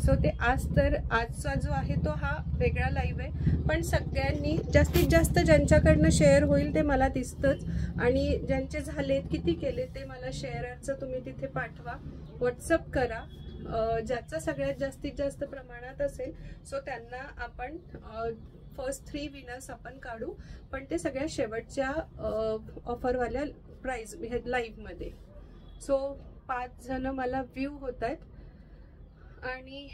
So ते आजचा जो आहे तो हा वेगळा लाईव्ह आहे, पण सगळ्यांनी जास्तीत जास्त ज्यांच्याकडनं शेअर होईल ते मला दिसतंच, आणि ज्यांचे झालेत किती केले ते मला शेअरचं तुम्ही तिथे पाठवा, व्हॉट्सअप करा. ज्याचं सगळ्यात जास्तीत जास्त प्रमाणात असेल सो त्यांना आपण फर्स्ट 3 विनर्स आपण काढू, पण ते सगळ्या शेवटच्या ऑफरवाल्या प्राइस लाईव्हमध्ये. सो 5 जण मला व्ह्यू होत आहेत, आणि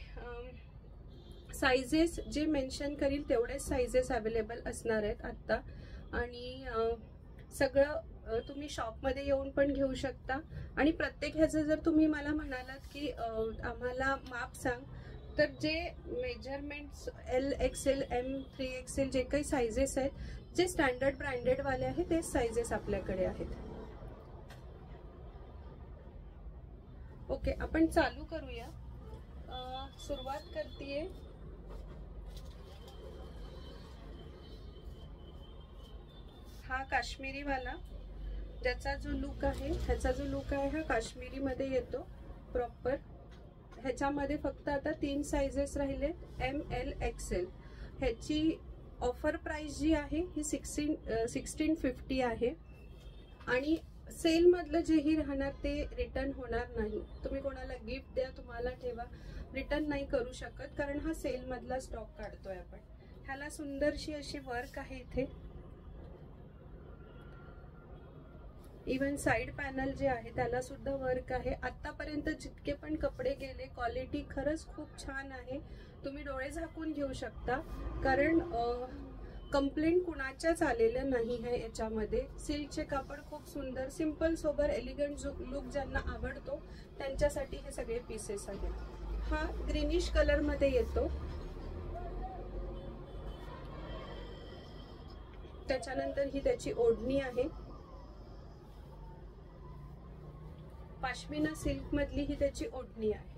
साइजेस जे मेन्शन करील तेवढेच साइजेस अवेलेबल असणार आहेत आत्ता. आणि सगळं तुम्ही शॉपमध्ये येऊन पण घेऊ शकता, आणि प्रत्येक ह्याचं जर तुम्ही मला म्हणालात की आम्हाला माप सांग, तर जे measurements L XL M 3XL जे काही साइजेस आहेत, जे स्टँडर्ड ब्रँडेडवाले आहेत तेच साइजेस आपल्याकडे आहेत. ओके, आपण चालू करूया. सुरुवात करतेय हा काश्मीरी वाला, ज्याचा जो लुक आहे ह्याचा जो लुक आहे हा काश्मीरी मध्ये येतो प्रॉपर. ह्याच्यामध्ये फक्त आता 3 साइजेस राहिलेत M L XL. ह्याची ऑफर प्राइस जी आहे ही 1650 आहे, आणि सेल मधलं जेही राहणार ते रिटर्न होणार नाही. तुम्ही कोणाला गिफ्ट द्या, तुम्हाला ठेवा, रिटर्न नाही करू शकत, कारण हा सेल मधला स्टॉक काढतोय आपण. ह्याला सुंदरशी अशी वर्क आहे इथे. इवन साइड पॅनल जे आहे त्याला सुद्धा वर्क आहे. आतापर्यंत जितके पण कपडे गेले क्वालिटी खरंच खूप छान आहे, तुम्ही डोळे झाकून घेऊ शकता, कारण कंप्लेंट कुणाच्याच आलेलं नाही आहे याच्यामध्ये. सिल्कचे कापड खूप सुंदर, सिंपल सोबर एलिगंट लुक ज्यांना आवडतो त्यांच्यासाठी हे सगळे पीसेस आहेत. हा ग्रीनिश कलर मध्ये येतो, त्याच्यानंतर ही त्याची ओढणी आहे. पाश्मिना सिल्क मधली ही त्याची ओढणी आहे.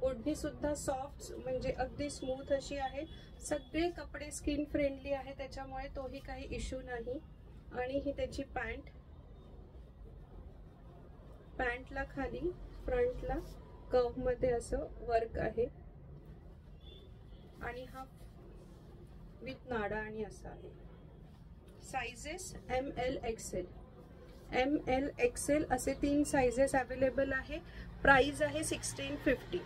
ओढणी सुद्धा सॉफ्ट, म्हणजे अगदी स्मूथ अशी आहे. सगळे कपडे स्किन फ्रेंडली आहे, त्याच्यामुळे तोही काही इश्यू नाही. आणि ही त्याची पॅन्टला खाली फ्रंटला कर्व मध्ये असं वर्क आहे, आणि हा विथ नाडा आणि असा आहे. Sizes M L XL. M L XL असे 3 साइजेस अवेलेबल आहे. प्राइस आहे 1650.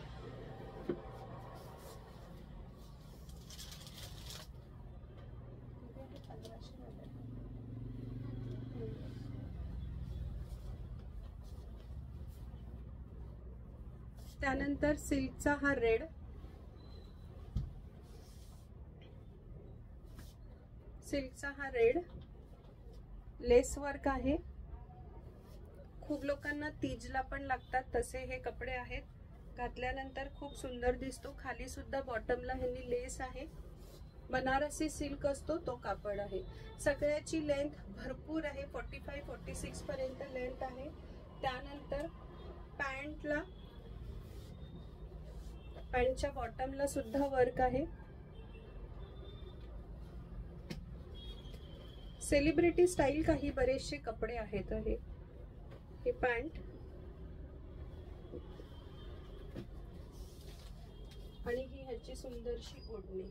त्यानंतर सिल्कचा हा रेड, लेस वर्क आहे. खूप लोकांना तीजला पण लागतात तसे हे कपडे आहेत. घातल्यानंतर खूप सुंदर दिसतो. खाली सुद्धा बॉटमला ह्यांनी लेस आहे. बनारसी सिल्क असतो तो कापड आहे. सगळ्याची लेंथ भरपूर आहे, 45-46 पर्यंत लेंथ आहे. त्यानंतर पॅन्टच्या बॉटमला सुद्धा वर्क आहे. सेलिब्रिटी स्टाईल काही बरेचसे कपडे आहेत. हे पॅन्ट आणि ही ह्याची सुंदरशी ओढणी.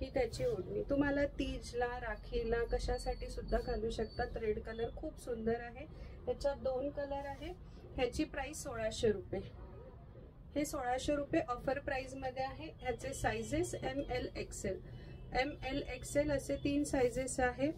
ही त्याची ओढणी तुम्हाला तीजला, राखीला कशासाठी सुद्धा घालू शकतात. रेड कलर खूप सुंदर आहे. त्याच्यात 2 कलर आहे. ह्याची प्राइस 1600 रुपये. हे 1600 रुपये ऑफर प्राइस मध्ये आहे. ह्याचे sizes M L XL. M L XL असे 3 साइजेस आहे.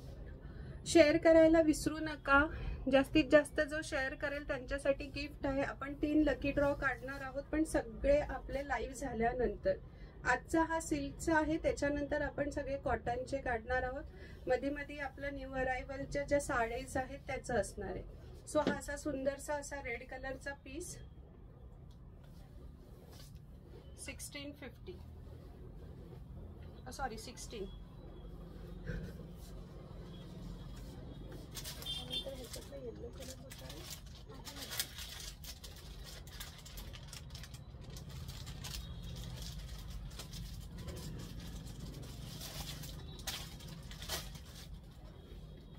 शेअर करायला विसरू नका. जास्तीत जास्त जो शेअर करेल त्यांच्यासाठी गिफ्ट आहे. आपण 3 लकी ड्रॉ काढणार आहोत, पण सगळे आपले लाईव्ह झाल्यानंतर. आजचा हा सिल्कचा आहे, त्याच्यानंतर आपण सगळे कॉटनचे काढणार आहोत. मध्ये मध्ये आपलं न्यू अरायव्हलच्या ज्या साडीज आहेत त्याचं असणार आहे. सो हा असा सुंदरसा असा रेड कलरचा पीस 1650, सॉरी 16. येलो कलर होता है.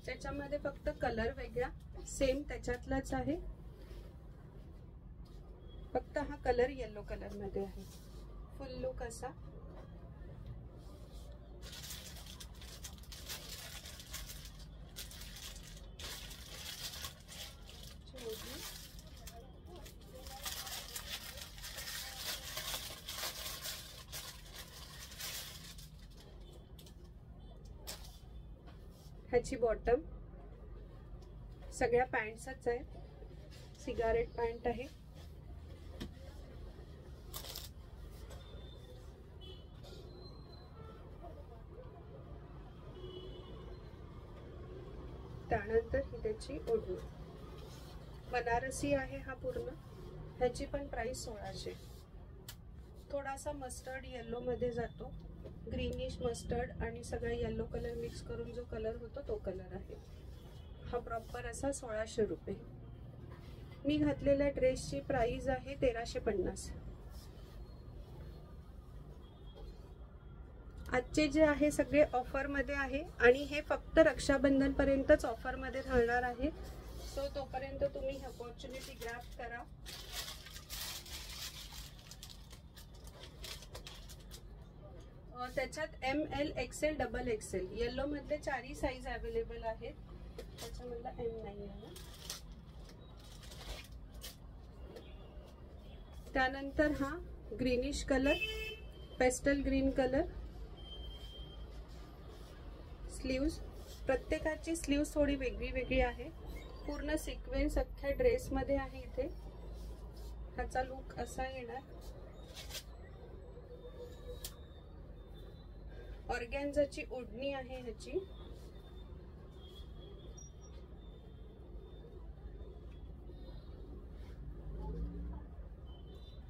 त्याच्यामध्ये फक्त कलर वेगळा, सेम त्याच्यातलाच आहे, फक्त हा कलर येलो कलर मध्ये आहे. फुल लुक असा. ह्याची बॉटम सगळ्या पॅन्ट्सच आहे, सिगारेट पॅन्ट आहे. त्यानंतर ही त्याची ओढणी, बनारसी आहे हा पूर्ण. ह्याची पण प्राइस 1600. थोडासा मस्टर्ड येलो मध्ये जातो, ग्रीनिश मस्टर्ड आणि सगळा येलो कलर मिक्स करून जो कलर होतो तो कलर आहे हा. प्रॉपर असा 1600 रुपये. मी घातलेल्या ड्रेसची प्राइस आहे 1350. आजचे जे आहे सगळे ऑफर मध्ये आहे आणि हे फक्त रक्षाबंधन पर्यंतच ऑफर मध्ये राहणार आहे. सो तोपर्यंत तुम्ही ही अपॉर्च्युनिटी ग्रॅब करा. त्याच्यात ML XL double XL yellow मधले 4 साइज अवेलेबल आहेत. त्याच्यामधला M नाही आहे. त्यानंतर हा greenish colour, pastel green colour. Sleeves, प्रत्येकाची स्लीव्ज थोडी वेगळी वेगळी आहे. पूर्ण सिक्वेन्स अख्ख्या ड्रेस मध्ये आहे इथे. ह्याचा लुक असा येणार. ऑर्गॅन्झाची ओढणी आहे ह्याची.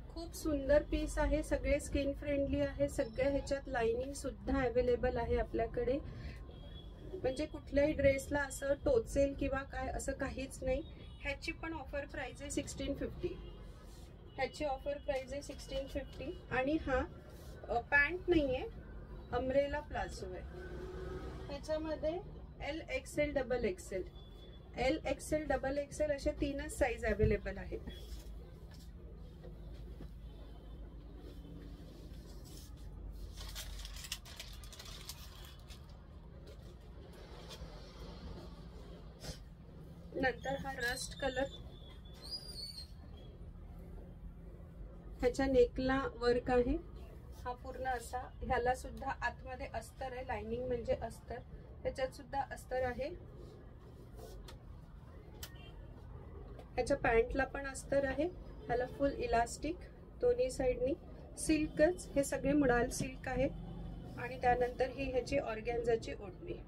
खूप सुंदर पीस आहे, सगळे स्किन फ्रेंडली आहे. सगळ्या ह्याच्यात लाइनिंग सुद्धा अवेलेबल आहे आपल्याकडे. म्हणजे कुठल्याही ड्रेसला असं टोचेल किंवा काय असं काहीच नाही. ह्याची पण ऑफर प्राइस आहे 1650. ह्याची ऑफर प्राइस आहे 1650. आणि हा पॅन्ट नाहीये, अम्ब्रेला प्लाझो आहे. ह्याच्यामध्ये L XL double XL, L XL double XL असे 3च साइज अवेलेबल आहेत. नंतर हा रस्ट कलर, ह्याच्या नेकला वर्क आहे. हा पूर्ण असा, ह्याला सुद्धा आतमध्ये अस्तर आहे, लाइनिंग म्हणजे अस्तर. ह्याच्यात सुद्धा अस्तर आहे. ह्याच्या पॅन्टला पण अस्तर आहे. ह्याला फुल इलास्टिक दोन्ही साइडनी. सिल्कच, हे सगळे मुडाल सिल्क आहे. आणि त्यानंतर ही ह्याची ऑर्गॅन्झाची ओढणी.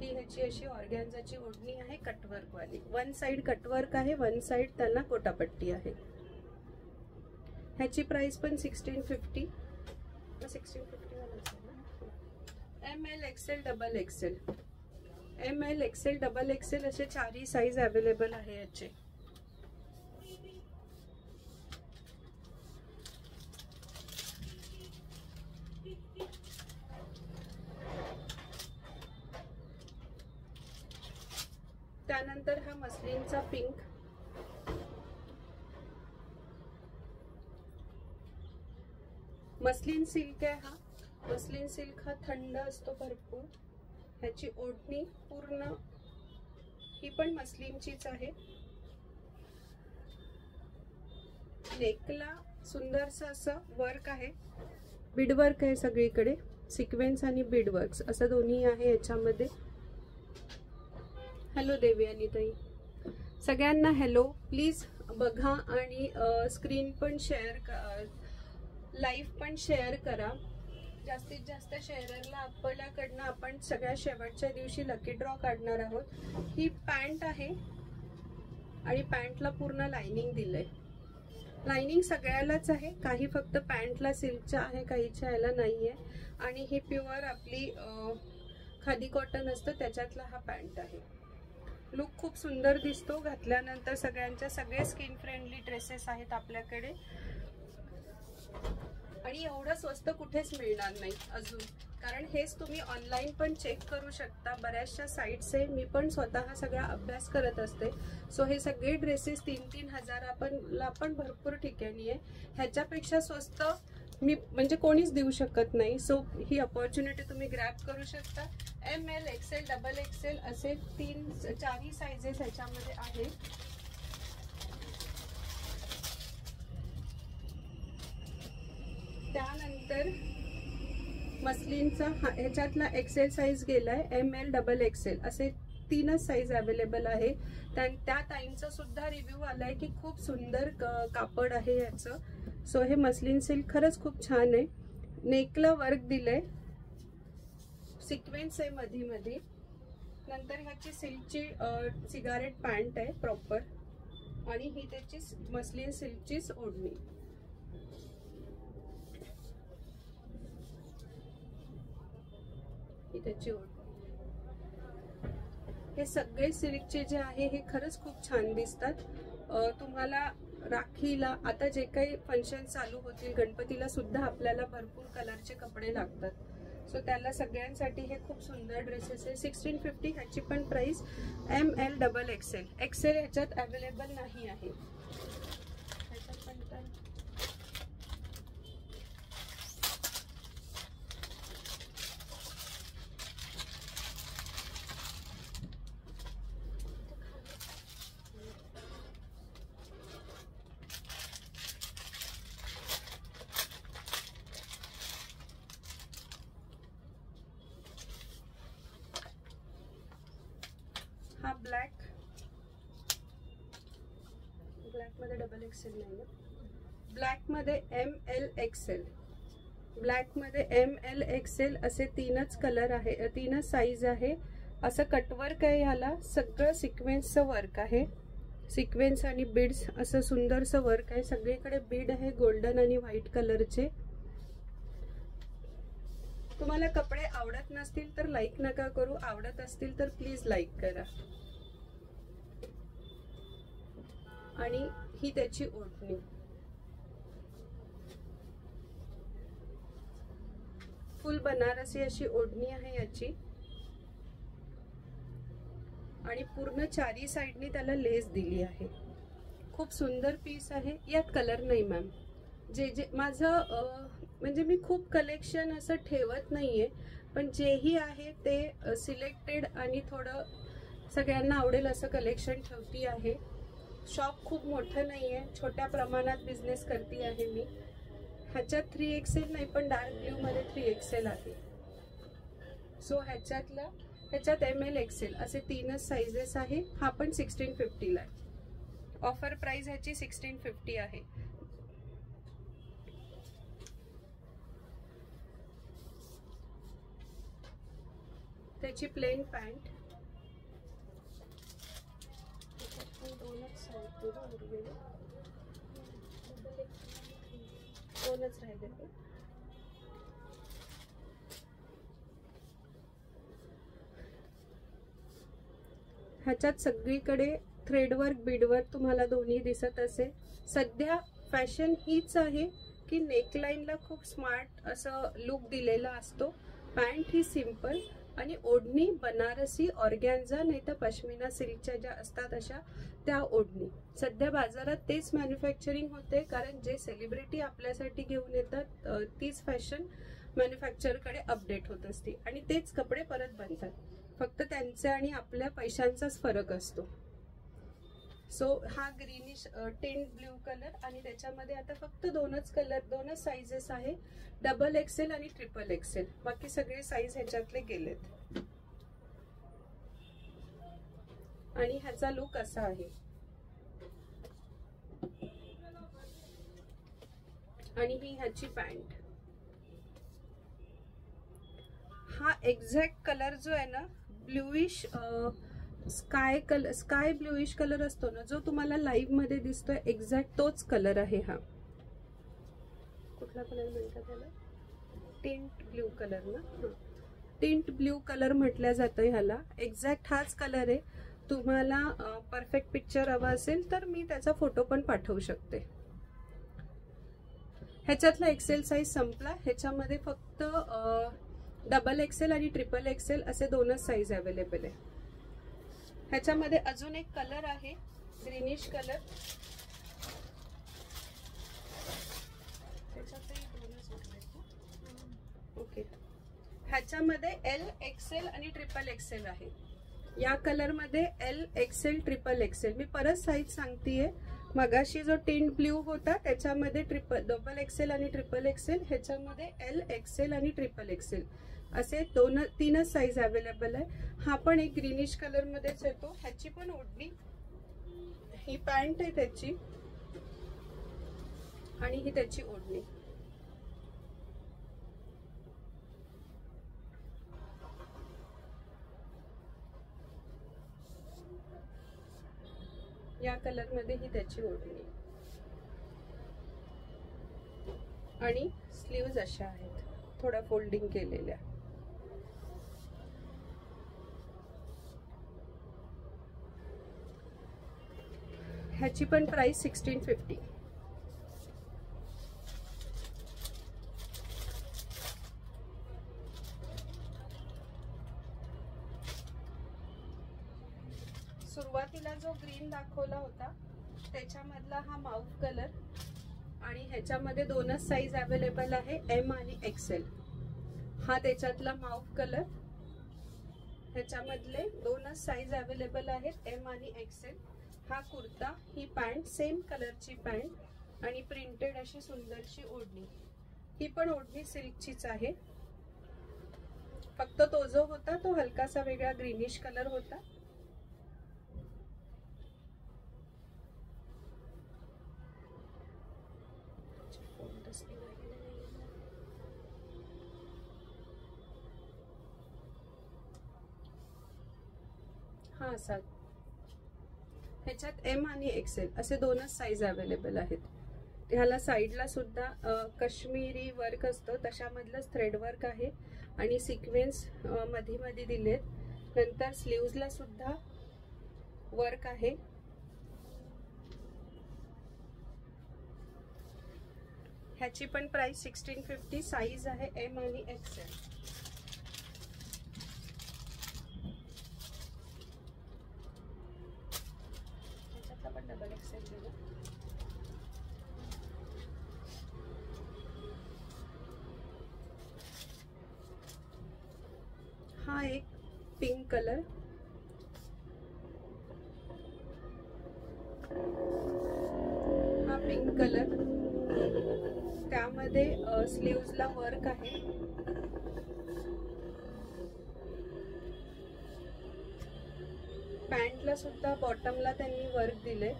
ही ह्याची अशी ऑर्गॅन्झाची ओढणी आहे, कटवर्क वाली. वन साइड कटवर्क आहे, वन साइड त्यांना कोटापट्टी आहे. ह्याची प्राइस पण 1650. 1650 ML XL double XL, ML XL double XL असे 4 साइज अवेलेबल आहे याचे. त्यानंतर हा मस्लिनचा पिंक, मस्लिन सिल्क आहे हा. मस्लिन सिल्क हा थंड असतो भरपूर. ह्याची ओढणी पूर्ण ही पण मस्लिनचीच आहे. नेकला सुंदरसा असं वर्क आहे, बीड वर्क आहे सगळीकडे. सिक्वेन्स आणि बीड वर्क्स असं दोन्ही आहे याच्यामध्ये. हॅलो देवयानी ताई, सगळ्यांना हॅलो. प्लीज बघा आणि स्क्रीन पण शेअर, लाईव्ह पण शेअर करा. जास्तीत जास्त शेअररला आपल्याकडनं आपण सगळ्या शेवटच्या दिवशी लकी ड्रॉ काढणार आहोत. ही पॅन्ट आहे आणि पॅन्टला पूर्ण लाइनिंग दिलंय. लाइनिंग सगळ्यालाच आहे, काही फक्त पॅन्टला सिल्कच्या आहे, काहीच्या याला नाहीये. आणि ही प्युअर आपली खादी कॉटन असतं त्याच्यातला हा पॅन्ट आहे. लुक खूप सुंदर दिसतो घातल्यानंतर. सगळ्यांच्या सगळे स्किन फ्रेंडली ड्रेसेस आहेत आपल्याकडे. आणि की एवढं स्वस्त कुठेच मिळणार नाही अजून, कारण हेच तुम्ही ऑनलाईन पण चेक करू शकता. बऱ्याचशा साईट्स आहे, मी पण स्वतः सगळा अभ्यास करत असते. सो हे सगळे ड्रेसेस 3-3 हजाराला पण भरपूर ठिकाणी आहे. ह्याच्यापेक्षा स्वस्त मी म्हणजे कोणीच देऊ शकत नाही. सो ही अपॉर्च्युनिटी तुम्ही ग्रॅब करू शकता. ML, XL, XXL असे 4ही साईजेस ह्याच्यामध्ये आहेत. त्यानंतर मस्लिनचा ह्याच्यातला XL साईज गेलाय. ML, XXL असे 3च साईज अवेलेबल आहे. त्या ताईंचा सुद्धा रिव्ह्यू आलाय की खूप सुंदर कापड आहे याचं. सो हे मस्लिन सिल्क खरंच खूप छान आहे. नेकला वर्क दिलंय, सिक्वेन्स आहे मध्ये मध्ये. नंतर ह्याची सिल्कची सिगारेट पॅन्ट आहे प्रॉपर, आणि ही त्याची मस्लिन सिल्कचीच ओढणी. ही त्याची ओढणी. हे सगळे सिल्कचे जे आहे हे खरंच खूप छान दिसतात. तुम्हाला राखीला आता जे काही फंक्शन चालू होतील, गणपतीला सुद्धा आपल्याला भरपूर कलरचे कपडे लागतात. सो त्याला सगळ्यांसाठी हे खूप सुंदर ड्रेसेस आहे. 1650 ह्याची पण प्राइस. ML, XXL. XL ह्याच्यात अवेलेबल नाही आहे. हा ब्लॅक मध्ये XXL नाही ना, ब्लॅक मध्ये ML, XL. ब्लॅक मध्ये ML, XL असे 3च कलर आहे, 3च साईज आहे. असं कटवर्क आहे. ह्याला सगळं सिक्वेन्सचं वर्क आहे. सिक्वेन्स आणि बीड्स असं सुंदरसं वर्क आहे. सगळीकडे बीड आहे गोल्डन आणि व्हाईट कलरचे. तुम्हाला कपडे आवडत नसतील तर लाईक नका करू, आवडत असतील तर प्लीज लाईक करा. आणि ही त्याची ओढणी. फुल बनारसी अशी ओढणी आहे याची, आणि पूर्ण 4ही साईडनी त्याला लेस दिली आहे. खूप सुंदर पीस आहे. यात कलर नाही मॅम. जे माझं म्हणजे मी खूप कलेक्शन असं ठेवत नाहीये, पण जेही आहे ते सिलेक्टेड आणि थोडं सगळ्यांना आवडेल असं कलेक्शन ठेवती आहे. शॉप खूप मोठं नाहीये, छोट्या प्रमाणात बिझनेस करते आहे मी. ह्याच्यात 3XL नाही, पण डार्क ब्ल्यू मध्ये 3XL आहे. सो ह्याच्यात ML, XL असे 3च साईजेस आहे. हा पण 1650 ला आहे. ऑफर प्राइस ह्याची 1650 आहे. त्याची प्लेन पॅन्ट. दोनच राहिले. ह्याच्यात सगळीकडे थ्रेडवर्क, बीडवर्क तुम्हाला दोन्ही दिसत असेल. सध्या फॅशन हीच आहे की नेकलाईनला खूप स्मार्ट असं लुक दिलेला असतो. पॅन्ट ही सिंपल, आणि ओढणी बनारसी, ऑर्गॅन्झा नाही तर पश्मिना सिल्कच्या ज्या असतात अशा त्या ओढणी. सध्या बाजारात तेच मॅन्युफॅक्चरिंग होते, कारण जे सेलिब्रिटी आपल्यासाठी घेऊन येतात तीच फॅशन मॅन्युफॅक्चरकडे अपडेट होत असते, आणि तेच कपडे परत बनतात. फक्त त्यांचा आणि आपल्या पैशांचाच फरक असतो. सो हा ग्रीनिश टिंट ब्ल्यू कलर, आणि त्याच्यामध्ये आता फक्त दोनच साईजेस आहे, XXL आणि XXL. बाकी सगळे साईज ह्याच्यातले गेलेत. आणि ह्याचा लुक असा आहे. आणि ही ह्याची पॅन्ट. हा एक्झॅक्ट कलर जो आहे ना, ब्ल्यूइश स्काय ब्ल्यूइश कलर असतो ना, जो तुम्हाला लाईव्ह मध्ये दिसतोय, एक्झॅक्ट तोच कलर आहे हा. कुठला कलर म्हणतात त्याला? टिंट ब्ल्यू कलर ना. टिंट ब्ल्यू कलर म्हटल्या जातं ह्याला. एक्झॅक्ट हाच कलर आहे. तुम्हाला परफेक्ट पिक्चर हवा असेल तर मी त्याचा फोटो पण पाठवू शकते. ह्याच्यातला एक्सेल साईज संपला. ह्याच्यामध्ये फक्त डबल एक्सेल आणि ट्रिपल एक्सेल असे दोनच साईज अवेलेबल आहे. ह्याच्यामध्ये अजून एक कलर आहे, ग्रीनिश कलर. ओके, ह्याच्यामध्ये एल एक्सेल आणि ट्रिपल एक्सेल आहे. या कलर मध्ये एल एक्सेल ट्रिपल एक्सेल. मी परत साईज सांगतेय. मगाशी जो टिंट ब्ल्यू होता त्याच्यामध्ये डबल एक्सेल आणि ट्रिपल एक्सेल, ह्याच्यामध्ये एल एक्सेल आणि ट्रिपल एक्सेल असे तीनच साईज अवेलेबल आहे. हा पण एक ग्रीनिश कलर मध्येच येतो. ह्याची पण ओढणी, ही पॅन्ट आहे त्याची आणि ही त्याची ओढणी. या कलर मध्ये ही त्याची ओढणी आणि स्लीव्ज अशा आहेत, थोडा फोल्डिंग केलेल्या. ह्याची पण प्राइस 1650. सुरुवातीला जो ग्रीन दाखवला होता त्याच्यामधला हा माऊफ कलर आणि ह्याच्यामध्ये दोनच साईज अवेलेबल आहे, एम आणि एक्सेल. हा त्याच्यातला माऊफ कलर, ह्याच्यामधले दोनच साईज अवेलेबल आहेत, एम आणि एक्सेल. हा कुर्ता, ही पॅन्ट, सेम कलरची पॅन्ट आणि प्रिंटेड अशी सुंदरशी ओढणी. ही पण ओढणी सिल्कचीच आहे, फक्त तो जो होता तो हलकासा वेगळा ग्रीनिश कलर होता. हा असा. ह्याच्यात एम आणि एक्सेल असे दोनच साईज अवेलेबल आहेत. ह्याला साईडला सुद्धा काश्मीरी वर्क असतं तशामधलंच थ्रेड वर्क आहे आणि सिक्वेन्स मध्ये मध्ये दिलेत. नंतर स्लीव्जला सुद्धा वर्क आहे. ह्याची पण प्राइस 1650. साईज आहे एम आणि एक्सेल. डबल एक्सेल दिला. हा एक पिंक कलर, हा पिंक कलर, त्यामध्ये स्लीव्जला वर्क आहे. पॅन्टला सुद्धा बॉटमला त्यांनी वर्क दिले.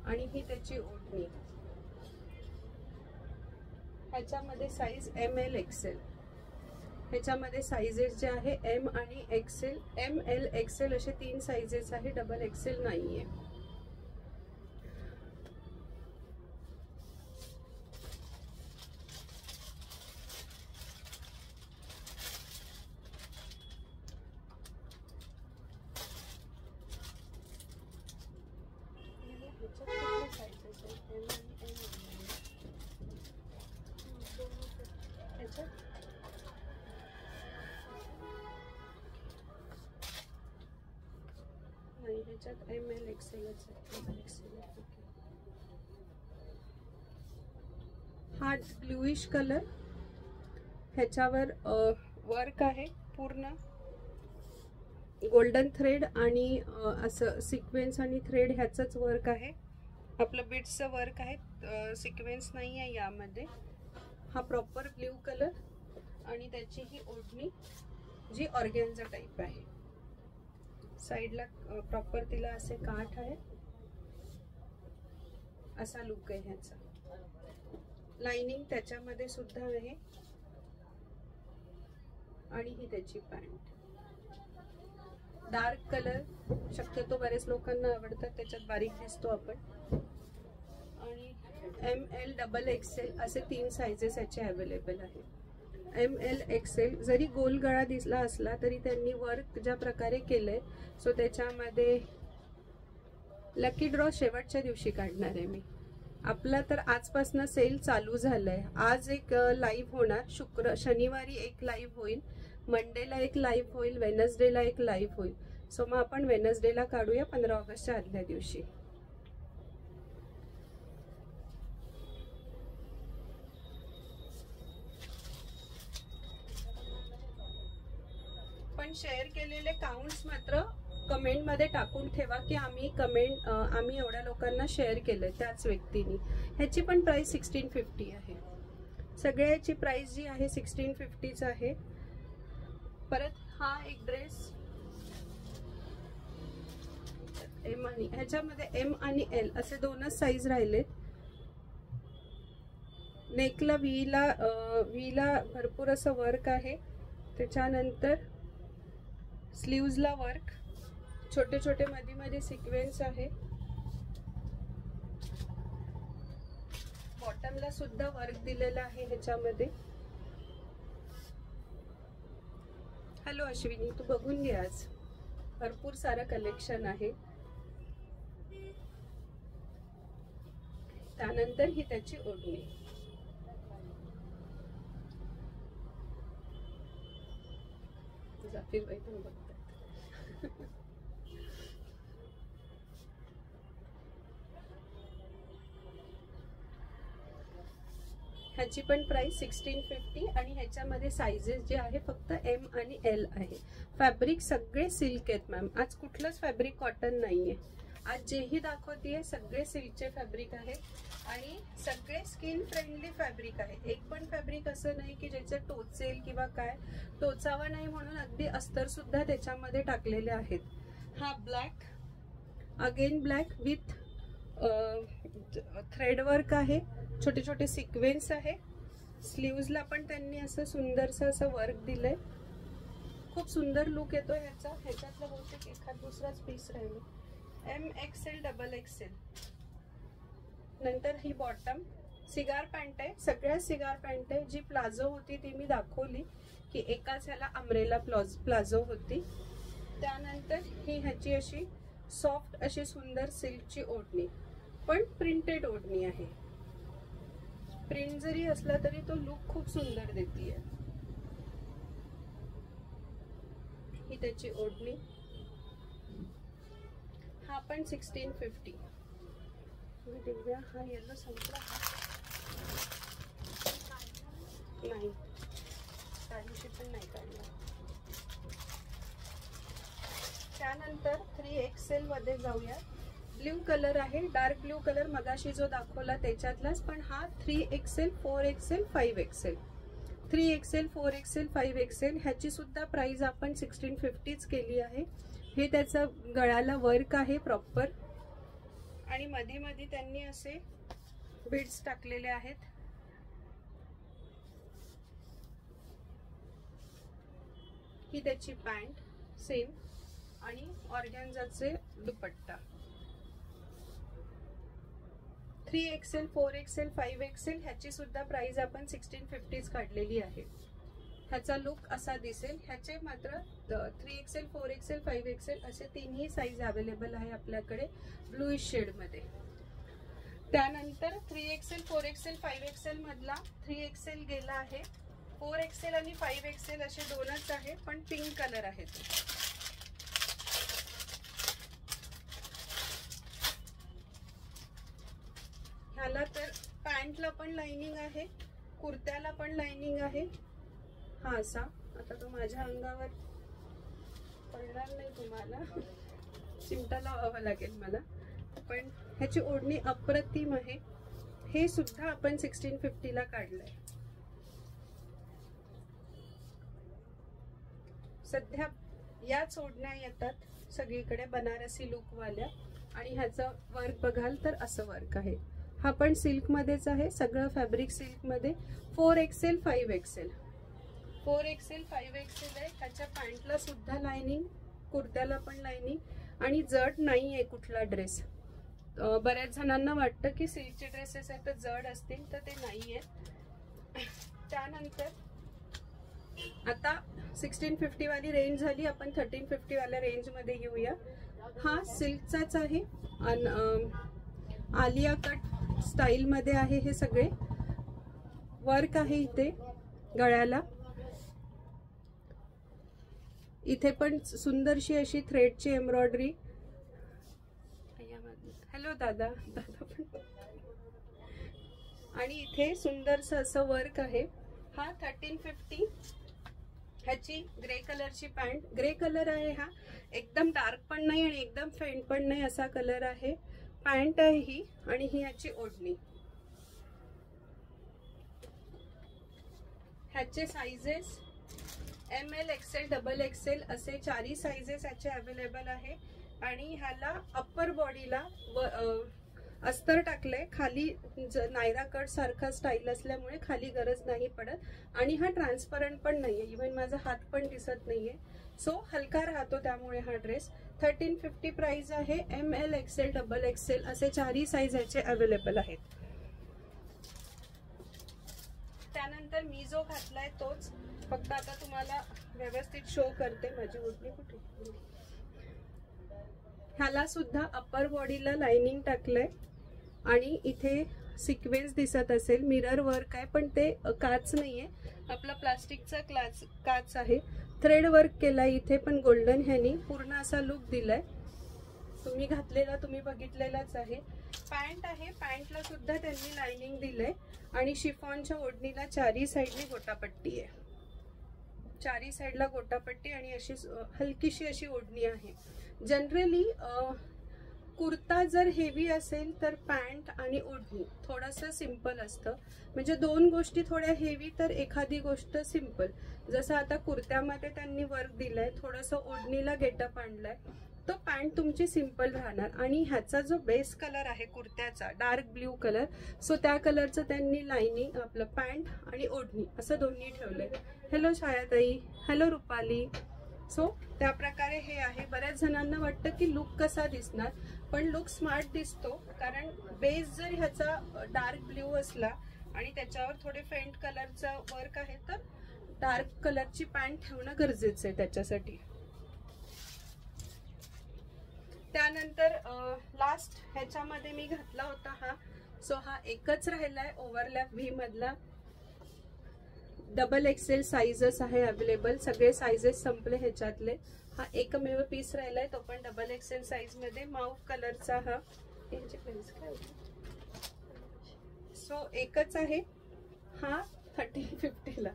आणि ही त्याची ओढणी. ह्याच्यामध्ये साईज एम एल एक्सेल. ह्याच्यामध्ये साईजेस जे आहे एम आणि एक्सेल, एम एल एक्सेल असे तीन साईजेस आहे, डबल एक्सेल नाहीये. नाही, ह्याच्यात एम एल एक्सेलच आहे. हा ब्लूइश कलर, ह्याच्यावर वर्क आहे पूर्ण गोल्डन थ्रेड आणि असं सिक्वेन्स आणि थ्रेड ह्याचंच वर्क आहे. आपलं बीड्सचं वर्क आहे, सिक्वेन्स नाही आहे यामध्ये. हा प्रॉपर ब्ल्यू कलर आणि त्याची ही ओढणी जी ऑर्गॅन्झा टाईप आहे. साईडला प्रॉपर तिला असे काठ आहे, असा लुक आहे ह्याचा. लाइनिंग त्याच्यामध्ये सुद्धा आहे आणि ही त्याची पॅन्ट. डार्क कलर शक्यतो बरेच लोकांना आवडतात, त्याच्यात बारीक दिसतो आपण. आणि एम एल डबल एक्सेल असे तीन साइजेस याचे अवेलेबल आहेत. ML XL जरी गोल गळा दिसला असला तरी त्यांनी वर्क ज्या प्रकारे केलंय, सो त्याच्यामध्ये लकी ड्रॉ शेवटच्या दिवशी काढणार आहे मी. आपला तर आजपासून सेल चालू झालंय. आज एक लाईव्ह होणार, शनिवारी एक लाईव्ह होईल, मंडेला एक लाईव्ह होईल, वेनसडेला एक लाईव्ह होईल. सो मग आपण वेनसडेला काढूया 15 ऑगस्टच्या आदल्या दिवशी. पण शेअर केलेले काउंट्स मात्र कमेंट मध्ये टाकून ठेवा की आम्ही एवढ्या लोकांना शेअर केलंय त्याच व्यक्तीनी. ह्याची पण प्राइस 1650 आहे. सगळ्याची प्राइस जी आहे 1650च आहे. परत हा एक ड्रेस एम आणि ह्याच्यामध्ये M आणि L असे दोनच साईज राहिलेत. नेकला व्हीला भरपूर असं वर्क आहे. त्याच्यानंतर स्लीव्जला वर्क, छोटे छोटे मध्ये मध्ये सिक्वेन्स आहे. बॉटमला सुद्धा वर्क दिलेला आहे ह्याच्यामध्ये. हॅलो अश्विनी, तू बघून घे, आज भरपूर सारं कलेक्शन आहे. त्यानंतर ही त्याची ओढणी. जाफीर बाई पण बघतात. ह्याची पण प्राइस 1650 आणि ह्याच्यामध्ये साइजेस जे आहे फक्त M आणि L आहे. फॅब्रिक सगळे सिल्क आहेत मॅम. आज कुठलंच फॅब्रिक कॉटन नाहीये. आज जेही दाखवतीये सगळे सिल्कचे फॅब्रिक आहेत आणि सगळे स्किन फ्रेंडली फॅब्रिक आहे. एक पण फॅब्रिक असं नाही की ज्याचं टोचेल किंवा काय. टोचावा नाही म्हणून अगदी अस्तर सुद्धा त्याच्यामध्ये टाकलेले आहेत. हा black, again black with thread work आहे. छोटे छोटे सिक्वेन्स आहे. स्लीव्जला पण त्यांनी असं सुंदरसं असं वर्क दिलंय. खूप सुंदर लुक येतो ह्याचा. ह्याच्यातला बहुतेक एखाद दुसराच पीस राहिलो. M XL double XL. नंतर ही बॉटम सिगार पॅन्ट आहे. सगळ्या सिगार पॅन्ट आहे. जी प्लाझो होती ती मी दाखवली की एकाच ह्याला अम्ब्रेला प्लाझो होती. त्यानंतर ही ह्याची अशी सॉफ्ट अशी सुंदर सिल्कची ओढणी, पण प्रिंटेड ओढणी आहे. प्रिंट जरी असला तरी तो लुक खूप सुंदर देतीये. ही त्याची ओढणी. हा पण 1650. दिव्या हा येलो संपला नाही, काढूशी पण नाही काढला. त्यानंतर 3XL मध्ये जाऊया. ब्ल्यू कलर आहे, डार्क ब्ल्यू कलर मगाशी जो दाखवला त्याच्यातलाच, पण हा 3XL 4XL 5XL. 3XL 4XL 5XL ह्याची सुद्धा प्राइस आपण 1650च केली आहे. हे त्याचा गळ्याला वर्क आहे प्रॉपर आणि मध्ये मध्ये त्यांनी असे बीड्स टाकलेले आहेत. ही त्याची पॅन्ट सेम आणि ऑर्गॅन्झाचे दुपट्टा. 3XL 4XL 5XL ह्याची सुद्धा प्राइस आपण 1650च काढलेली आहे. ह्याचा लुक असा दिसेल. ह्याचे मात्र 3XL 4XL 5XL असे तिन्ही साईज अवेलेबल आहे आपल्याकडे ब्लूइश शेड मध्ये. त्यानंतर 3XL 4XL 5XL मधला 3XL गेला आहे. 4XL आणि 5XL असे दोनच आहे, पण पिंक कलर आहेत. ह्याला तर पॅन्टला पण लाइनिंग आहे, कुर्त्याला पण लाइनिंग आहे. हा असा, आता तो माझ्या अंगावर पडणार नाही तुम्हाला, चिमटा लावावा लागेल मला. पण ह्याची ओढणी अप्रतिम आहे. हे सुद्धा आपण 1650 ला काढलंय. सध्या याच ओढण्या येतात सगळीकडे बनारसी लुक वाल्या आणि ह्याचं वर्क बघाल तर असं वर्क आहे. हा पण सिल्क मध्येच आहे, सगळं फॅब्रिक सिल्क मध्ये. 4XL 5XL 4XL 5XL आहे. ह्याच्या पॅन्टला सुद्धा लाइनिंग, कुर्त्याला पण लाइनिंग आणि जड नाहीये कुठला ड्रेस. बऱ्याच जणांना वाटतं की सिल्कचे ड्रेसेस आहेत तर जड असतील, तर ते नाहीये. त्यानंतर आता 1650 वाली रेंज झाली, आपण 1350 वाल्या रेंज मध्ये घेऊया. हा सिल्कचाच आहे आणि आलिया कट स्टाईल मध्ये आहे. हे सगळे वर्क आहे इथे गळ्याला. इथे पण सुंदरशी अशी थ्रेडची एम्ब्रॉयडरी. हॅलो दादा पण. आणि इथे सुंदरसं असं वर्क आहे. हा 1350. ह्याची ग्रे कलरची पॅन्ट. ग्रे कलर आहे हा, एकदम डार्क पण नाही आणि एकदम फेंट पण नाही असा कलर आहे. पॅन्ट आहे ही आणि ही ह्याची ओढणी. ह्याचे साइजेस ML, XL, XXL असे 4 साइजेस ह्याचे अवेलेबल आहे. आणि ह्याला अप्पर बॉडीला अस्तर टाकलंय. खाली नायरा कट सारखा स्टाईल असल्यामुळे खाली गरज नाही पडत. आणि हा ट्रान्सपरंट पण नाहीये, इव्हन माझा हात पण दिसत नाहीये. सो हलका राहतो त्यामुळे हा ड्रेस. 1350 प्राइस आहे. ML, XL, XXL असे 4 साइज ह्याचे अवेलेबल आहेत. त्यानंतर मी जो घातलाय तोच, फक्त आता तुम्हाला व्यवस्थित शो करते. माझी ओढणी कुठे. ह्याला सुद्धा अप्पर बॉडीला लाइनिंग टाकलंय आणि इथे सिक्वेन्स दिसत असेल. मिरर वर्क आहे पण ते काच नाहीये, आपला प्लास्टिकचा काच आहे. थ्रेड वर्क केलाय इथे पण गोल्डन ह्यानी पूर्ण असा लुक दिलाय. तुम्ही घातलेला तुम्ही बघितलेलाच आहे. पॅन्ट आहे, पॅन्टला सुद्धा त्यांनी लाइनिंग दिलंय आणि शिफॉनच्या ओढणीला 4 साइडनी गोटापट्टी आहे. 4 साइडला गोटापट्टी आणि अशी हलकीशी अशी ओढणी आहे. जनरली कुर्ता जर हेवी असेल तर पॅन्ट आणि ओढणी थोडंसं सिंपल असतं. म्हणजे 2 गोष्टी थोड्या हेवी तर एखादी गोष्ट सिंपल. जसं आता कुर्त्यामध्ये त्यांनी वर्क दिलंय, थोडंसं ओढणीला गेटअप आणलाय, तो पॅन्ट तुमची सिंपल राहणार. आणि ह्याचा जो बेस कलर आहे कुर्त्याचा डार्क ब्ल्यू कलर, सो त्या कलरचं त्यांनी लाइनिंग आपलं पॅन्ट आणि ओढणी असं दोन्ही ठेवलंय. Hello छायाताई, hello Rupali. सो त्या प्रकारे हे आहे. बऱ्याच जणांना वाटतं की लुक कसा दिसणार, पण लुक स्मार्ट दिसतो. कारण बेस जर ह्याचा डार्क ब्ल्यू असला आणि त्याच्यावर थोडे फेंट कलरचा वर्क आहे तर डार्क कलरची पॅन्ट ठेवणं गरजेचं आहे त्याच्यासाठी. त्यानंतर लास्ट ह्याच्यामध्ये मी घातला होता हा. सो हा एकच राहिलाय ओव्हरलॅप व्ही मधला. XXL साइजेस आहे अवेलेबल. सगळे साइजेस संपले ह्याच्यातले. हा एकमेव पीस राहिलाय, तो पण XXL साइज मध्ये. माऊव कलरचा हा. सो एकच आहे हा 1350 ला.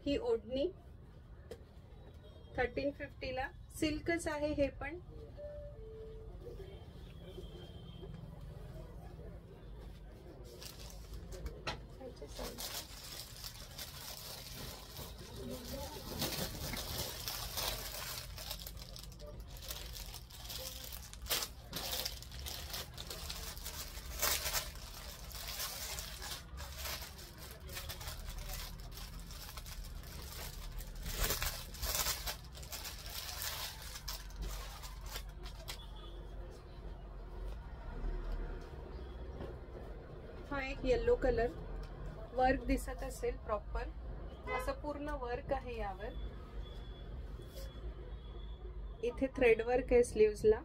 ही ओढणी 1350 ला. सिल्कच आहे हे पण. हा एक येलो कलर. वर्क दिसत असेल प्रॉपर असं पूर्ण वर्क आहे यावर. इथे थ्रेड वर्क आहे स्लीव्सला.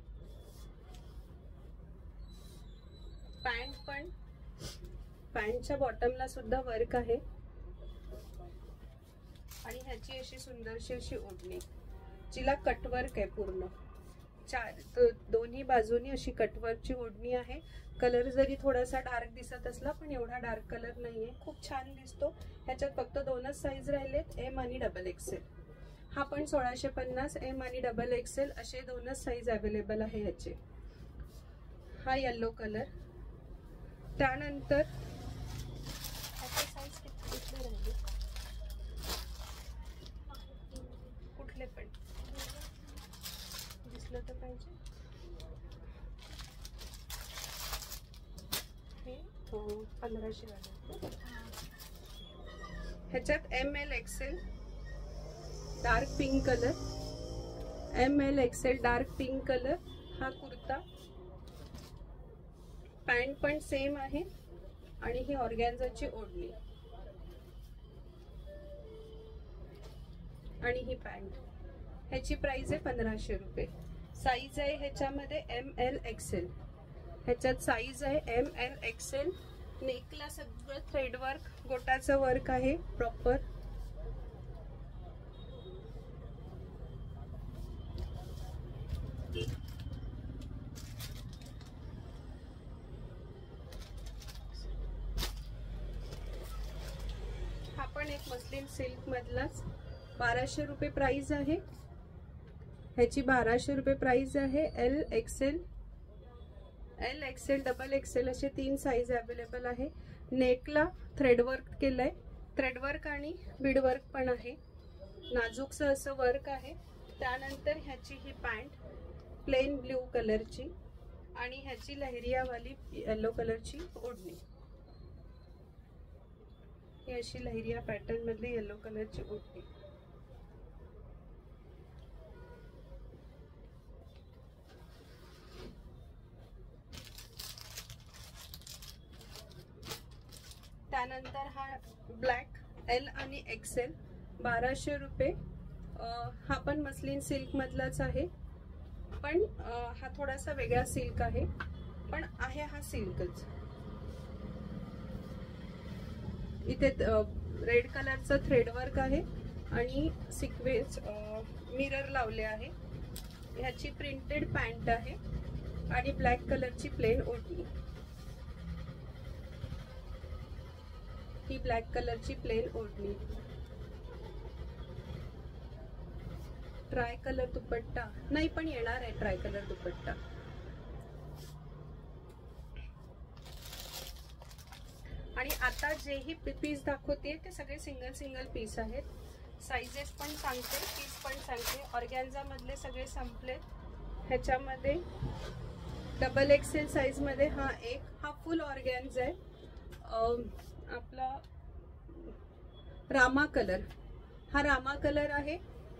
पॅन्ट पण, पॅन्टच्या बॉटमला सुद्धा वर्क आहे. आणि ह्याची अशी सुंदरशी अशी ओढणी, जिला कटवर्क आहे पूर्ण. दोन्ही बाजूनी अशी कटवर्कची ओढणी आहे. कलर जरी थोडासा डार्क दिसत असला पण एवढा डार्क कलर नाहीये. खूप छान दिसतो. ह्याच्यात फक्त 2च साइज राहिलेत, M आणि XXL. हा पण 1650. M आणि XXL असे 2च साइज अवेलेबल आहे ह्याचे. हा येलो कलर. त्यानंतर कुठले पण दिसलं तर पाहिजे. हे 1500 वाले. ह्याच्यात ML XL dark pink colour. ML XL dark pink colour. हा कुर्ता. पॅन्ट पण सेम आहे आणि ही ऑर्गॅन्झाची ओढणी. आणि ही पॅन्ट, ह्याची प्राइस आहे 1500 रुपये। साईज आहे ह्याच्यामध्ये ML XL, ह्याच्यात साईज आहे ML XL। नेकला सगळं थ्रेड वर्क, गोटाचं वर्क आहे प्रॉपर। हा पण एक मस्लिन सिल्क मधलाच 1200 रुपये प्राइस आहे, ह्याची 1200 रुपये प्राइस आहे। L XL, डबल XL असे 3 साईज अवेलेबल आहे। नेकला थ्रेड वर्क केलंय, थ्रेड वर्क आणि बीड वर्क पण आहे, नाजूकसं असं वर्क आहे। त्यानंतर ह्याची ही पॅन्ट प्लेन ब्ल्यू कलरची आणि ह्याची लहरियावाली येलो कलरची ओढणी, ही अशी लहरिया पॅटर्न मधली येलो कलरची ओढणी। त्यानंतर हा ब्लॅक L आणि XL 1200 रुपये। हा पण मस्लिन सिल्क मधलाच आहे, पण हा थोडासा वेगळा सिल्क आहे, पण आहे हा सिल्कच। इथे रेड कलरचं थ्रेड वर्क आहे आणि सिक्वेन्स मिरर लावले आहे। ह्याची प्रिंटेड पॅन्ट आहे आणि ब्लॅक कलरची प्लेन ओढणी, ही ब्लॅक कलरची प्लेन ओढणी। ट्राय कलर दुपट्टा नाही, पण येणार आहे ट्राय कलर दुपट्टा। आणि आता जेही पीस दाखवते ते सगळे सिंगल सिंगल पीस आहेत। साइजेस पण सांगते, पीस पण सांगते। ऑर्गॅन्झा मधले सगळे संपले, ह्याच्यामध्ये डबल XL साइज मध्ये हा फुल ऑर्गॅन्झा आहे। आपला रामा कलर, हा रामा कलर आहे।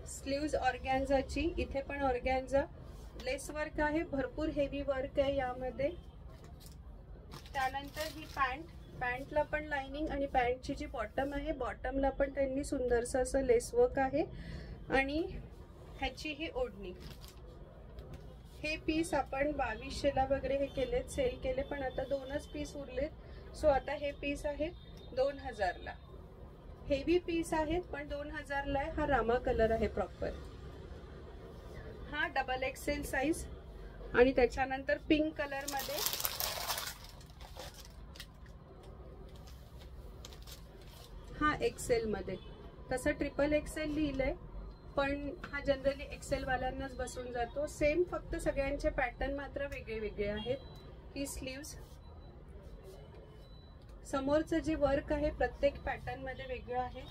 स्लीव्ज ऑर्गॅन्झाची, इथे पण ऑर्गॅन्झा लेस वर्क आहे, भरपूर हेवी वर्क आहे यामध्ये। त्यानंतर ही पॅन्टला पण लाइनिंग आणि पॅन्टची जी बॉटम आहे, बॉटमला पण त्यांनी सुंदरसं असं लेस वर्क आहे आणि ह्याची ही ओढणी। हे पीस आपण 2200 ला वगैरे हे केलेत, सेल केले, पण आता 2च पीस उरलेत। सो आता हे पीस आहे 2000 ला, हेवी पीस आहेत पण 2000 ला आहे। हा रामा कलर आहे प्रॉपर, हा डबल XL साइज। आणि त्याच्यानंतर पिंक कलर मध्ये हा XL मध्ये, तसं ट्रिपल XL लिहिलंय पण हा जनरली XL वाल्यांनाच बसून जातो। सेम, फक्त सगळ्यांचे पॅटर्न मात्र वेगळे वेगळे आहेत। ही स्लीव्ज, समोरचं जे वर्क आहे प्रत्येक पॅटर्न मध्ये वेगळं आहे।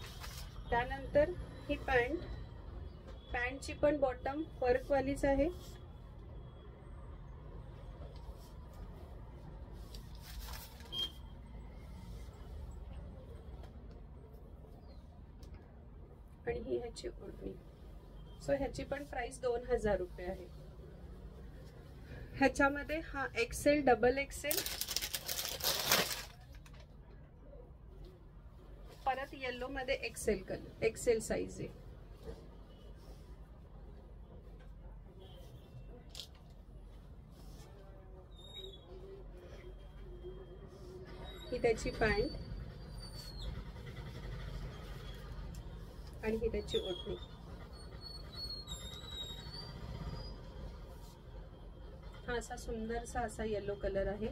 त्यानंतर ही पॅन्टची पण बॉटम वर्क वालीच आहे। आणि ही ह्याची ओढणी। सो ह्याची पण प्राइस 2000 रुपये आहे। ह्याच्यामध्ये हा XL, डबल XL, परत येलो मध्ये XL साइज आहे। ही त्याची पॅन्ट आणि ही त्याची ओढणी। हा असा सुंदरसा असा येलो कलर आहे,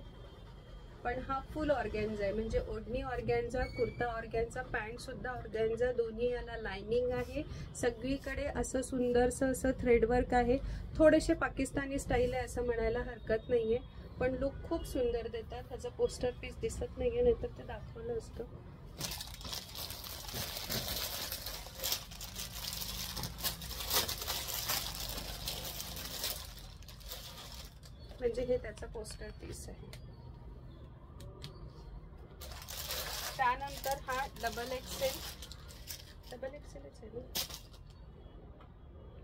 पण हा फुल ऑर्गॅन्झा आहे, म्हणजे ओढणी ऑर्गॅन्झा, कुर्ता ऑर्गॅन्झा, पॅन्ट सुद्धा ऑर्गॅन्झा, दोन्ही याला लाइनिंग आहे। सगळीकडे असं सुंदरसं असं थ्रेडवर्क आहे। थोडेसे पाकिस्तानी स्टाईल आहे असं म्हणायला हरकत नाहीये, पण लुक खूप सुंदर देतात। ह्याचं पोस्टर पीस दिसत नाहीये, नाहीतर ते दाखवलं असतं। म्हणजे हे त्याचा पोस्टर पीस आहे। त्यानंतर हा डबल XL आहे ना,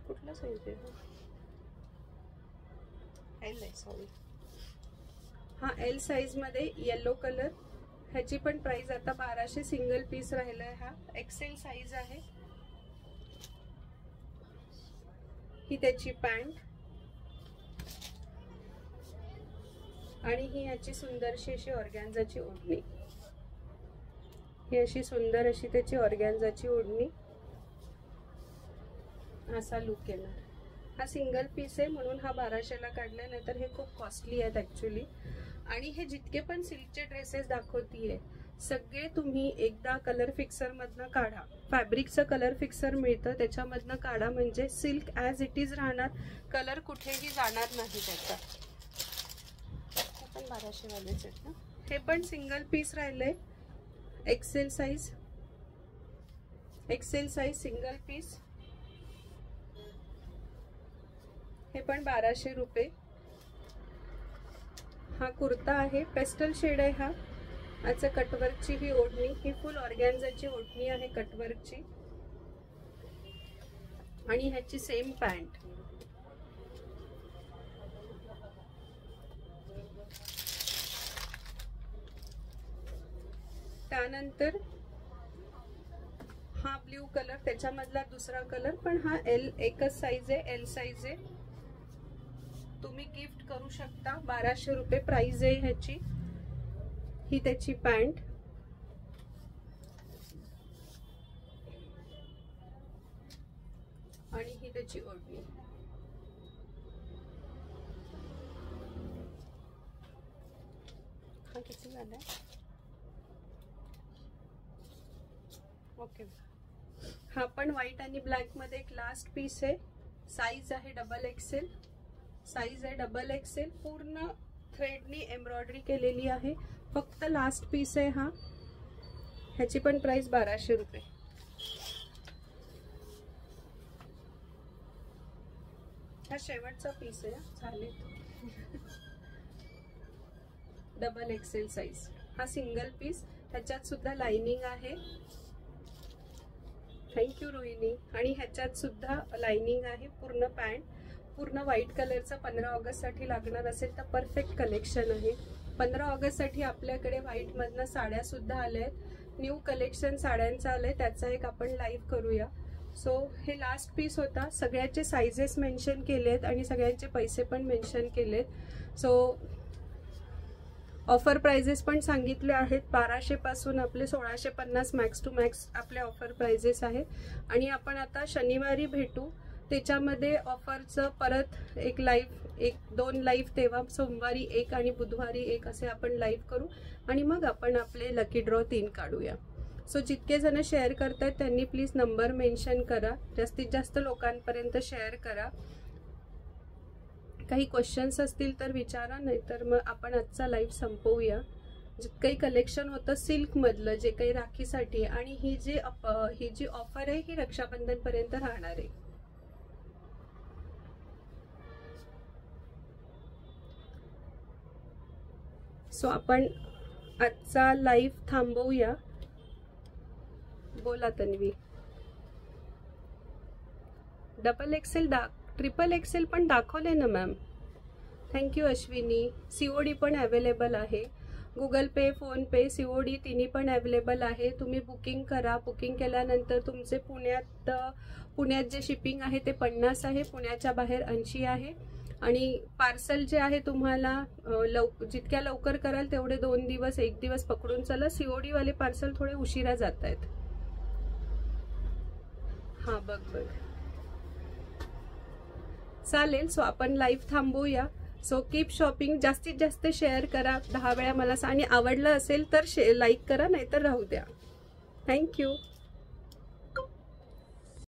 कुठला साईज आहे? L आहे, सॉरी। हा L साइज मध्ये येलो कलर, ह्याची पण प्राइस आता 1200, सिंगल पीस राहिलाय। हा XL साइज आहे। ही त्याची पॅन्ट आणि ही याची सुंदरशी अशी ऑर्गॅन्झाची ओढणी. ही अशी सुंदर अशी त्याची ऑर्गॅन्झाची ओढणी, असा लुक येणार. हा सिंगल पीस आहे म्हणून हा 1200ला काढलाय, नाहीतर हे खूप कॉस्टली आहेत ऍक्च्युली. आणि हे जितके पण सिल्कचे ड्रेसेस दाखवतीये सगळे तुम्ही एकदा कलर फिक्सर मधनं काढा. फॅब्रिकचं कलर फिक्सर मिळतं, त्याच्यामधनं काढा, म्हणजे सिल्क ॲज इट इज राहणार, कलर कुठेही जाणार नाही त्याचा. हे पण 1200 वालेच आहेत ना. हे पण सिंगल पीस राहिले, एक्सेल साइज सिंगल पीस. हे पण 1200 रुपये. हा कुर्ता आहे, पेस्टल शेड आहे हा. याचं कटवर्कची ही ओढणी, ही फुल ऑर्गॅन्झाची ओढणी आहे कटवर्कची. आणि ह्याची सेम पॅन्ट. त्यानंतर हा ब्ल्यू कलर, त्याच्यामधला दुसरा कलर, पण हा एकच साइज आहे, एल साइज आहे. तुम्ही गिफ्ट करू शकता. 1200 रुपये प्राइस आहे ह्याची. ही त्याची पॅन्ट आणि ही त्याची ओढणी. हा किती झाला? ओके. हा पण व्हाईट आणि ब्लॅक मध्ये एक लास्ट पीस आहे. साइज आहे डबल एक्सेल. पूर्ण थ्रेडनी एम्ब्रॉयडरी केलेली आहे. फक्त लास्ट पीस आहे हा. ह्याची पण प्राइस 1200 रुपये. हा शेवटचा पीस आहे. झाले डबल एक्सेल साइज. हा सिंगल पीस, ह्याच्यात सुद्धा लाइनिंग आहे. थँक्यू रोहिणी. आणि ह्याच्यात सुद्धा लाइनिंग आहे. पूर्ण पॅन्ट, पूर्ण व्हाईट कलरचा 15 ऑगस्ट साठी लागणार असेल तर परफेक्ट कलेक्शन आहे. 15 ऑगस्ट साठी आपल्याकडे व्हाईट मधनं साड्या सुद्धा आल्या आहेत. न्यू कलेक्शन साड्यांचं आलंय, त्याचा एक आपण लाईव्ह करूया. सो हे लास्ट पीस होता. सगळ्याचे साइजेस मेन्शन केलेत आणि सगळ्यांचे पैसे पण मेन्शन केलेत. सो ऑफर प्राइजेस पण सांगितले आहेत. 1200 पासून आपले 1650 मॅक्स टू मॅक्स आपले ऑफर प्राइजेस आहेत. आणि आपण आता शनिवारी भेटू, त्याच्यामध्ये ऑफरचं परत एक लाईव्ह, 1-2 लाईव्ह, तेव्हा सोमवारी एक आणि बुधवारी एक असे आपण लाईव्ह करू. आणि मग आपण आपले लकी ड्रॉ 3 काढूया. सो जितके जण शेअर करतायत त्यांनी प्लीज नंबर मेन्शन करा. जास्तीत जास्त लोकांपर्यंत शेअर करा. काही क्वेश्चन्स असतील तर विचारा, नाहीतर मग आपण आजचा लाईव्ह संपवूया. जितकंही कलेक्शन होतं सिल्क मधलं, जे काही राखीसाठी, आणि ही जी ऑफर आहे ही रक्षाबंधन पर्यंत राहणार आहे. सो आपण आजचा लाईव्ह थांबवूया. बोला Tanvi. Double XL triple XL पण दाखवले ना मॅम. थँक्यू अश्विनी. सीओडी पण अवेलेबल आहे. गुगल पे, फोन पे, सीओडी तिन्ही पण अवेलेबल आहे. तुम्ही बुकिंग करा. बुकिंग केल्यानंतर तुमचे पुण्यात जे शिपिंग आहे ते 50 आहे, पुण्याच्या बाहेर 80 आहे. आणि पार्सल जे आहे तुम्हाला जितक्या लवकर कराल तेवढे 2 दिवस 1 दिवस पकडून चला. सीओडी वाले पार्सल थोडे उशिरा जात आहेत. हा बघ चालेल. सो आपण लाईव्ह थांबवूया. So keep shopping. जास्तीत जास्त शेअर करा. 10 वेळा मला आणि आवडलं असेल तर लाईक करा, नाहीतर राहू द्या. थँक्यू.